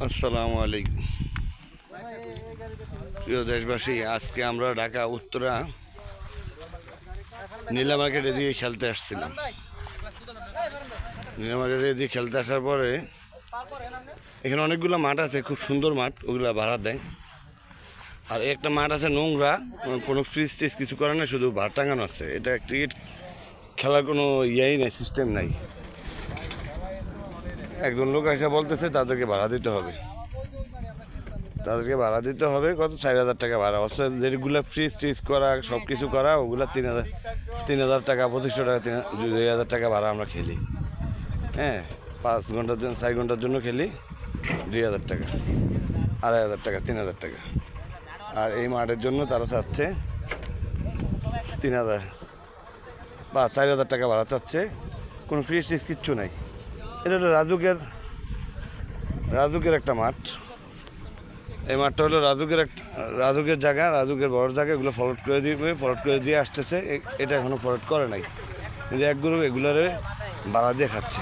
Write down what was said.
আসসালামু আলাইকুম প্রিয় দেশবাসী, আজকে আমরা ঢাকা উত্তরা নীলা মার্কেটে দিয়ে খেলতে আসছিলাম। নীলা মার্কেটে দিয়ে খেলতে আসার পরে এখানে অনেকগুলো মাঠ আছে, খুব সুন্দর মাঠ, ওগুলো ভাড়া দেয়। আর একটা মাঠ আছে নোংরা, কোনো ফ্রিজ টিজ কিছু করে না, শুধু ভাড়া টাঙানো আছে। এটা ক্রিকেট খেলার কোনো ইয়েই নেই, সিস্টেম নাই। একজন লোক এসে বলতেছে তাদেরকে ভাড়া দিতে হবে, কত 4,000 টাকা ভাড়া। অথচ যেগুলো ফ্রিজ ট্রিজ করা সব কিছু করা ওগুলো 3,000 টাকা, 2,500 টাকা, 2,000 টাকা ভাড়া। আমরা খেলি, হ্যাঁ, 5 ঘন্টার জন্য, 4 ঘন্টার জন্য খেলি, 2,000 টাকা, 2,500 টাকা, 3,000 টাকা। আর এই মাঠের জন্য তারা চাচ্ছে 3,000 বা 4,000 টাকা ভাড়া চাচ্ছে। কোনো ফ্রিজ ট্রিজ কিচ্ছু নাই। এটা হলো রাজুকের একটা মাঠ। এই মাঠটা হলো রাজুকের জায়গা, রাজুকের বড় জায়গা। এগুলো ফরওয়ার্ড করে দিয়ে আসতেছে। এটা এখনও ফরওয়ার্ড করে নাই, কিন্তু এক গ্রুপ এগুলোরে ভাড়া দিয়ে খাচ্ছে।